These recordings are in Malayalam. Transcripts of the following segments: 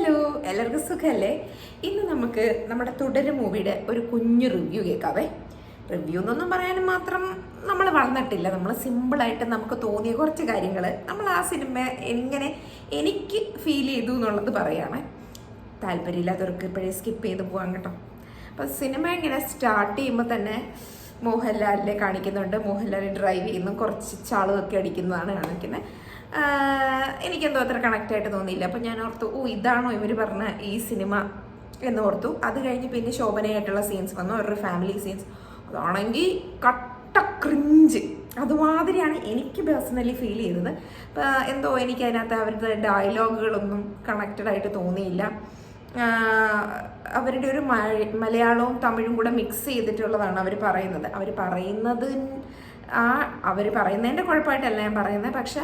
ഹലോ, എല്ലാവർക്കും സുഖമല്ലേ? ഇന്ന് നമുക്ക് നമ്മുടെ തുടരും മൂവിയുടെ ഒരു കുഞ്ഞു റിവ്യൂ കേൾക്കാവേ. റിവ്യൂ എന്നൊന്നും പറയാനും മാത്രം നമ്മൾ വളർന്നിട്ടില്ല. നമ്മൾ സിമ്പിളായിട്ട് നമുക്ക് തോന്നിയ കുറച്ച് കാര്യങ്ങൾ നമ്മൾ ആ സിനിമ എങ്ങനെ എനിക്ക് ഫീൽ ചെയ്തു എന്നുള്ളത് പറയുകയാണ്. താല്പര്യമില്ലാത്തവർക്ക് ഇപ്പോഴേ സ്കിപ്പ് ചെയ്ത് പോകാൻ കേട്ടോ. അപ്പോൾ സിനിമ ഇങ്ങനെ സ്റ്റാർട്ട് ചെയ്യുമ്പോൾ തന്നെ മോഹൻലാലിനെ കാണിക്കുന്നുണ്ട്. മോഹൻലാൽ ഡ്രൈവ് ചെയ്യുന്നു, കുറച്ച് ചാളുമൊക്കെ അടിക്കുന്നതാണ് കാണിക്കുന്നത്. എനിക്കെന്തോ അത്ര കണക്റ്റായിട്ട് തോന്നിയില്ല. അപ്പം ഞാൻ ഓർത്തു, ഇതാണോ ഇവർ പറഞ്ഞ ഈ സിനിമ എന്ന് ഓർത്തു. അത് കഴിഞ്ഞ് പിന്നെ ശോഭനയായിട്ടുള്ള സീൻസ് വന്നു, അവരുടെ ഫാമിലി സീൻസ്. അതാണെങ്കിൽ കട്ട ക്രിഞ്ച്, അതുമാതിരിയാണ് എനിക്ക് പേഴ്സണലി ഫീൽ ചെയ്തത്. എന്തോ എനിക്ക് അതിനകത്ത് അവരുടെ ഡയലോഗുകളൊന്നും കണക്റ്റഡ് ആയിട്ട് തോന്നിയില്ല. അവരുടെ ഒരു മലയാളവും തമിഴും കൂടെ മിക്സ് ചെയ്തിട്ടുള്ളതാണ് അവർ പറയുന്നത്. അവർ പറയുന്നതിൻ്റെ കുഴപ്പമായിട്ടല്ല ഞാൻ പറയുന്നത്. പക്ഷെ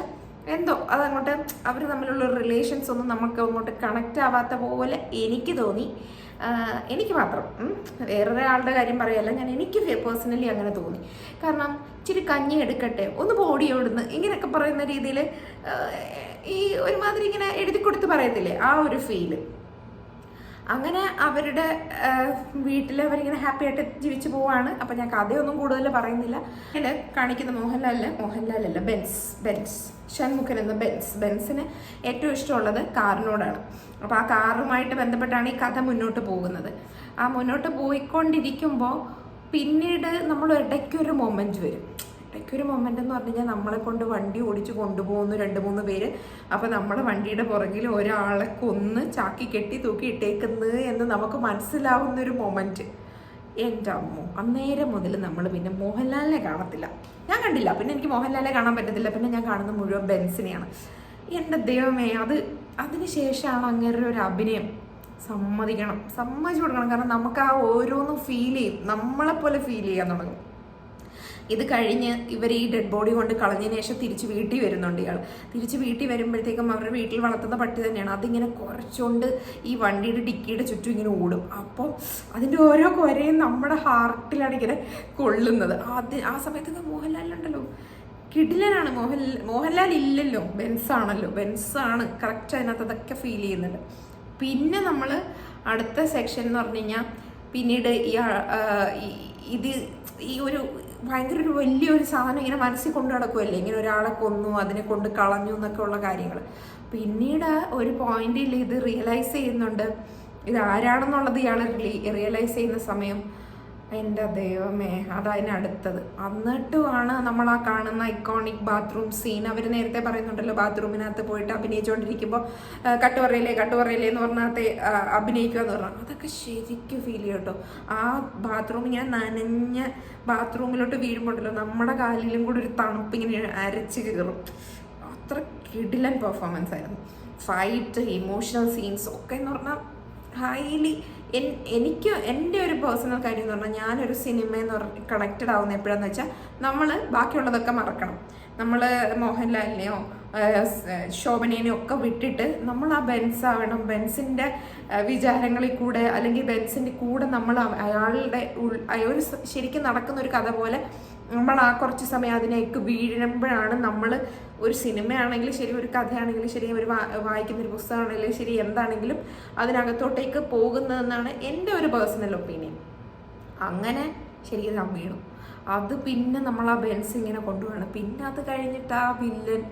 എന്തോ അതങ്ങോട്ട് അവർ തമ്മിലുള്ള റിലേഷൻസ് ഒന്നും നമുക്ക് അങ്ങോട്ട് കണക്റ്റ് ആവാത്ത പോലെ എനിക്ക് തോന്നി. എനിക്ക് മാത്രം, വേറൊരാളുടെ കാര്യം പറയല്ല, എനിക്ക് പേഴ്സണലി അങ്ങനെ തോന്നി. കാരണം ഇച്ചിരി കഞ്ഞി എടുക്കട്ടെ, ഒന്ന് ബോഡി ഓടുന്നു ഇങ്ങനെയൊക്കെ പറയുന്ന രീതിയിൽ ഈ ഒരുമാതിരി ഇങ്ങനെ എഴുതി കൊടുത്ത് പറയത്തില്ലേ, ആ ഒരു ഫീല്. അങ്ങനെ അവരുടെ വീട്ടിൽ അവരിങ്ങനെ ഹാപ്പി ആയിട്ട് ജീവിച്ചു പോവാണ്. അപ്പം ഞാൻ കഥയൊന്നും കൂടുതൽ പറയുന്നില്ല. എൻ്റെ കാണിക്കുന്ന മോഹൻലാലല്ല ബെൻസ് ഷൺമുഖൻ എന്ന ബെൻസിന് ഏറ്റവും ഇഷ്ടമുള്ളത് കാറിനോടാണ്. അപ്പോൾ ആ കാറുമായിട്ട് ബന്ധപ്പെട്ടാണ് ഈ കഥ മുന്നോട്ട് പോകുന്നത്. ആ മുന്നോട്ട് പോയിക്കൊണ്ടിരിക്കുമ്പോൾ പിന്നീട് നമ്മൾ ഇടയ്ക്കൊരു മൊമെൻറ്റ് വരും. ഇടയ്ക്കൊരു മൊമെൻ്റ് എന്ന് പറഞ്ഞു കഴിഞ്ഞാൽ നമ്മളെ കൊണ്ട് വണ്ടി ഓടിച്ച് കൊണ്ടുപോകുന്നു 2-3 പേര്. അപ്പോൾ നമ്മുടെ വണ്ടിയുടെ പുറകിൽ ഒരാളെ കൊന്ന് ചാക്കി കെട്ടി തൂക്കി ഇട്ടേക്കുന്നത് എന്ന് നമുക്ക് മനസ്സിലാവുന്നൊരു മൊമെൻറ്റ്. എൻ്റെ അമ്മോ, അന്നേരം മുതൽ നമ്മൾ പിന്നെ മോഹൻലാലിനെ കാണത്തില്ല. ഞാൻ കണ്ടില്ല, പിന്നെ എനിക്ക് മോഹൻലാലിനെ കാണാൻ പറ്റത്തില്ല. പിന്നെ ഞാൻ കാണുന്ന മുഴുവൻ ബെൻസിനെയാണ്. എൻ്റെ ദൈവമേ, അതിന് ശേഷമാണ് അങ്ങനെ ഒരു അഭിനയം. സമ്മതിച്ചു കൊടുക്കണം. കാരണം നമുക്ക് ആ ഓരോന്നും ഫീൽ ചെയ്യും, നമ്മളെപ്പോലെ ഫീൽ ചെയ്യാൻ തുടങ്ങും. ഇത് കഴിഞ്ഞ് ഇവർ ഈ ഡെഡ് ബോഡി കൊണ്ട് കളഞ്ഞതിന് ശേഷം തിരിച്ച് വീട്ടിൽ വരുന്നുണ്ട്. തിരിച്ച് വീട്ടിൽ വരുമ്പോഴത്തേക്കും അവരുടെ വീട്ടിൽ വളർത്തുന്ന പട്ടി തന്നെയാണ്. അതിങ്ങനെ കുറച്ചുകൊണ്ട് ഈ വണ്ടിയുടെ ഡിക്കിയുടെ ചുറ്റും ഇങ്ങനെ ഓടും. അപ്പോൾ അതിൻ്റെ ഓരോ കുരയും നമ്മുടെ ഹാർട്ടിലാണ് ഇങ്ങനെ കൊള്ളുന്നത്. ആ സമയത്തൊക്കെ മോഹൻലാലുണ്ടല്ലോ, കിടിലനാണ്. മോഹൻലാൽ ഇല്ലല്ലോ, ബെൻസാണ് കറക്റ്റ്. അതിനകത്ത് അതൊക്കെ ഫീൽ ചെയ്യുന്നുണ്ട്. പിന്നെ നമ്മൾ അടുത്ത സെക്ഷൻ എന്ന് പറഞ്ഞു കഴിഞ്ഞാൽ പിന്നീട് ഈ ഒരു ഭയങ്കര ഒരു വലിയൊരു സാധനം ഇങ്ങനെ മനസ്സിൽ കൊണ്ടു നടക്കുമല്ലേ, ഇങ്ങനെ ഒരാളെ കൊന്നു, അതിനെ കൊണ്ട് കളഞ്ഞു എന്നൊക്കെ ഉള്ള കാര്യങ്ങൾ. പിന്നീട് ഒരു പോയിന്റിൽ ഇത് റിയലൈസ് ചെയ്യുന്നുണ്ട്, ഇത് ആരാണെന്നുള്ളത് ഇയാൾ റിയലൈസ് ചെയ്യുന്ന സമയം എൻ്റെ ദൈവമേ, അതതിനടുത്തത്. എന്നിട്ടുമാണ് നമ്മൾ ആ കാണുന്ന ഐക്കോണിക് ബാത്റൂം സീൻ. അവർ നേരത്തെ പറയുന്നുണ്ടല്ലോ, ബാത്റൂമിനകത്ത് പോയിട്ട് അഭിനയിച്ചുകൊണ്ടിരിക്കുമ്പോൾ കട്ടുപറയില്ലേ എന്ന് പറഞ്ഞാൽ അഭിനയിക്കുക എന്ന് പറഞ്ഞാൽ അതൊക്കെ ശരിക്കും ഫീൽ ചെയ്യും കേട്ടോ. ആ ബാത്റൂം ഇങ്ങനെ നനഞ്ഞ ബാത്റൂമിലോട്ട് വീഴുമ്പോണ്ടല്ലോ, നമ്മുടെ കാലിലും കൂടെ ഒരു തണുപ്പ് ഇങ്ങനെ അരച്ച് കയറും. അത്ര കിടിലൻ പെർഫോമൻസ് ആയിരുന്നു. ഫൈറ്റ്, ഇമോഷണൽ സീൻസ് ഒക്കെ എന്ന് പറഞ്ഞാൽ ഹൈലി. എനിക്ക് എൻ്റെ ഒരു പേഴ്സണൽ കാര്യം എന്ന് പറഞ്ഞാൽ, ഞാനൊരു സിനിമയെന്ന് കണക്റ്റഡ് ആവുന്ന എപ്പോഴാന്ന് വെച്ചാൽ നമ്മൾ ബാക്കിയുള്ളതൊക്കെ മറക്കണം. നമ്മൾ മോഹൻലാലിനെയോ ശോഭനേനെയോ ഒക്കെ വിട്ടിട്ട് നമ്മൾ ആ ബെൻസാവണം. ബെൻസിൻ്റെ വിചാരങ്ങളിൽ കൂടെ അല്ലെങ്കിൽ ബെൻസിൻ്റെ കൂടെ നമ്മൾ അയാളുടെ ഒരു ശരിക്കും നടക്കുന്ന ഒരു കഥ പോലെ നമ്മൾ ആ കുറച്ച് സമയം അതിനേക്ക് വീഴുമ്പോഴാണ് നമ്മൾ ഒരു സിനിമയാണെങ്കിലും ശരി, ഒരു കഥയാണെങ്കിലും ശരി, ഒരു വായിക്കുന്നൊരു പുസ്തകമാണെങ്കിലും ശരി, എന്താണെങ്കിലും അതിനകത്തോട്ടേക്ക് പോകുന്നതെന്നാണ് എൻ്റെ ഒരു പേഴ്സണൽ ഒപ്പീനിയൻ. അങ്ങനെ ശരിക്കും വീണു. അത് പിന്നെ നമ്മൾ ആ ബെൻസ് ഇങ്ങനെ കൊണ്ടുപോകണം. പിന്നെ അത് കഴിഞ്ഞിട്ട് ആ വില്ലൻ,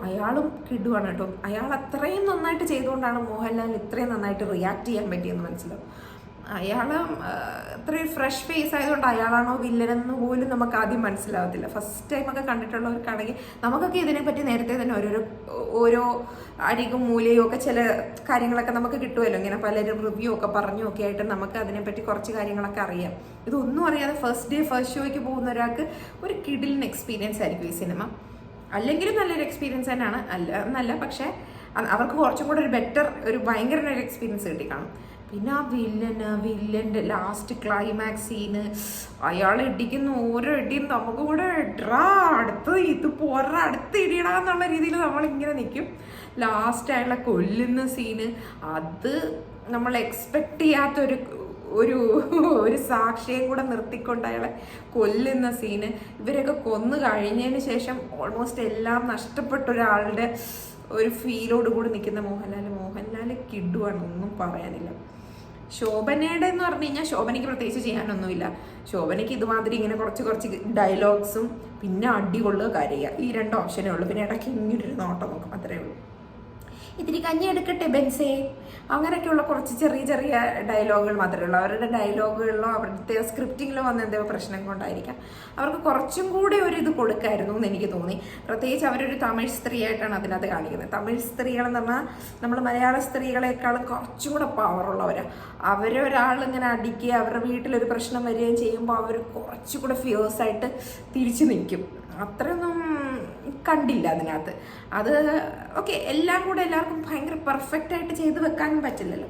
അയാളും കിടുവാണ് കേട്ടോ. അയാൾ അത്രയും നന്നായിട്ട് ചെയ്തുകൊണ്ടാണ് മോഹൻലാൽ ഇത്രയും നന്നായിട്ട് റിയാക്ട് ചെയ്യാൻ പറ്റിയെന്ന് മനസ്സിലാവും. അയാൾ അത്രയും ഫ്രഷ് ഫേസ് ആയതുകൊണ്ട് അയാളാണോ വില്ലനെന്ന് പോലും നമുക്ക് ആദ്യം മനസ്സിലാവത്തില്ല. ഫസ്റ്റ് ടൈമൊക്കെ കണ്ടിട്ടുള്ളവർക്കാണെങ്കിൽ നമുക്കൊക്കെ ഇതിനെപ്പറ്റി നേരത്തെ തന്നെ ഓരോ അരികും മൂലയും ഒക്കെ ചില കാര്യങ്ങളൊക്കെ നമുക്ക് കിട്ടുമല്ലോ. ഇങ്ങനെ പലരും റിവ്യൂ ഒക്കെ പറഞ്ഞും ഒക്കെ ആയിട്ട് നമുക്ക് അതിനെപ്പറ്റി കുറച്ച് കാര്യങ്ങളൊക്കെ അറിയാം. ഇതൊന്നും അറിയാതെ ഫസ്റ്റ് ഷോയ്ക്ക് പോകുന്ന ഒരാൾക്ക് ഒരു കിടിലൻ എക്സ്പീരിയൻസ് ആയിരിക്കും ഈ സിനിമ. അല്ലെങ്കിലും നല്ലൊരു എക്സ്പീരിയൻസ് തന്നെയാണ്, എന്നല്ല, പക്ഷേ അവർക്ക് കുറച്ചും കൂടെ ഒരു ഭയങ്കര ഒരു എക്സ്പീരിയൻസ് കിട്ടി കാണും. പിന്നെ ആ വില്ലൻ്റെ ലാസ്റ്റ് ക്ലൈമാക്സ് സീന്, അയാൾ ഇടിക്കുന്ന ഓരോ ഇടിയും നമുക്ക് കൂടെ അടുത്ത് ഇടിയടാന്നുള്ള രീതിയിൽ നമ്മളിങ്ങനെ നിൽക്കും. ലാസ്റ്റ് അയാളെ കൊല്ലുന്ന സീന്, അത് നമ്മൾ എക്സ്പെക്ട് ചെയ്യാത്തൊരു ഒരു സാക്ഷിയും കൂടെ നിർത്തിക്കൊണ്ട് അയാളെ കൊല്ലുന്ന സീന്. ഇവരൊക്കെ കൊന്നു കഴിഞ്ഞതിന് ശേഷം ഓൾമോസ്റ്റ് എല്ലാം നഷ്ടപ്പെട്ട ഒരാളുടെ ഒരു ഫീലോട് കൂടി നിൽക്കുന്ന മോഹൻലാൽ കിഡുവാണ്, ഒന്നും പറയാനില്ല. ശോഭനയുടെ എന്ന് പറഞ്ഞു കഴിഞ്ഞാൽ ശോഭനയ്ക്ക് പ്രത്യേകിച്ച് ചെയ്യാനൊന്നുമില്ല. ശോഭനയ്ക്ക് ഇതുമാതിരി ഇങ്ങനെ കുറച്ച് ഡയലോഗ്സും പിന്നെ അടികൊള്ളുക കരയുക, ഈ 2 ഓപ്ഷനേ ഉള്ളൂ. പിന്നെ ഇടയ്ക്ക് ഇങ്ങോട്ടൊരു നോട്ടം നോക്കും, അത്രേ ഉള്ളൂ. ഇത്തിരി കഞ്ഞി എടുക്കട്ടെ ബെൻസേ, അങ്ങനെയൊക്കെയുള്ള കുറച്ച് ചെറിയ ഡയലോഗുകൾ മാത്രമേ ഉള്ളൂ. അവരുടെ ഡയലോഗുകളിലോ അവരുടെ സ്ക്രിപ്റ്റിങ്ങിലോ വന്ന എന്തെങ്കിലും പ്രശ്നം കൊണ്ടായിരിക്കാം അവർക്ക് കുറച്ചും കൂടെ ഒരു ഇത് കൊടുക്കായിരുന്നു എന്ന് എനിക്ക് തോന്നി. പ്രത്യേകിച്ച് അവരൊരു തമിഴ് സ്ത്രീയായിട്ടാണ് അതിനകത്ത് കാണിക്കുന്നത്. തമിഴ് സ്ത്രീകളെന്ന് പറഞ്ഞാൽ നമ്മൾ മലയാള സ്ത്രീകളെക്കാളും കുറച്ചും കൂടെ പവറുള്ളവരാണ്. ഒരാളിങ്ങനെ അടിക്കുക, അവരുടെ വീട്ടിലൊരു പ്രശ്നം വരികയും ചെയ്യുമ്പോൾ അവർ കുറച്ചുകൂടെ ഫിയേഴ്സായിട്ട് തിരിച്ചു നിൽക്കും. അത്രയൊന്നും കണ്ടില്ല അതിനകത്ത്. അത് ഓക്കെ, എല്ലാം കൂടെ എല്ലാവർക്കും ഭയങ്കര പെർഫെക്റ്റ് ആയിട്ട് ചെയ്ത് വെക്കാനും പറ്റില്ലല്ലോ.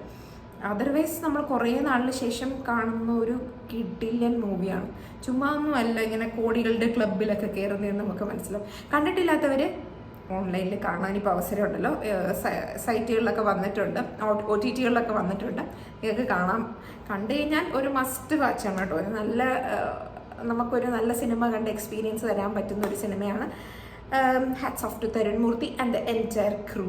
അതർവൈസ് നമ്മൾ കുറേ നാളിന് ശേഷം കാണുന്ന ഒരു കിഡിലൻ മൂവിയാണ്. ചുമ്മാ ഒന്നും അല്ല ഇങ്ങനെ കോടികളുടെ ക്ലബിലൊക്കെ കയറുന്നതെന്ന് നമുക്ക് മനസ്സിലാവും. കണ്ടിട്ടില്ലാത്തവർ ഓൺലൈനിൽ കാണാനിപ്പോൾ അവസരമുണ്ടല്ലോ, സൈറ്റുകളിലൊക്കെ വന്നിട്ടുണ്ട്, OTTകളിലൊക്കെ വന്നിട്ടുണ്ട്, നിങ്ങൾക്ക് കാണാം. കണ്ടു കഴിഞ്ഞാൽ ഒരു മസ്റ്റ് വാച്ചാണ് കേട്ടോ. നമുക്കൊരു നല്ല സിനിമ കണ്ട് എക്സ്പീരിയൻസ് തരാൻ പറ്റുന്ന ഒരു സിനിമയാണ്. Hats off to Tharun Moorthy and the entire crew.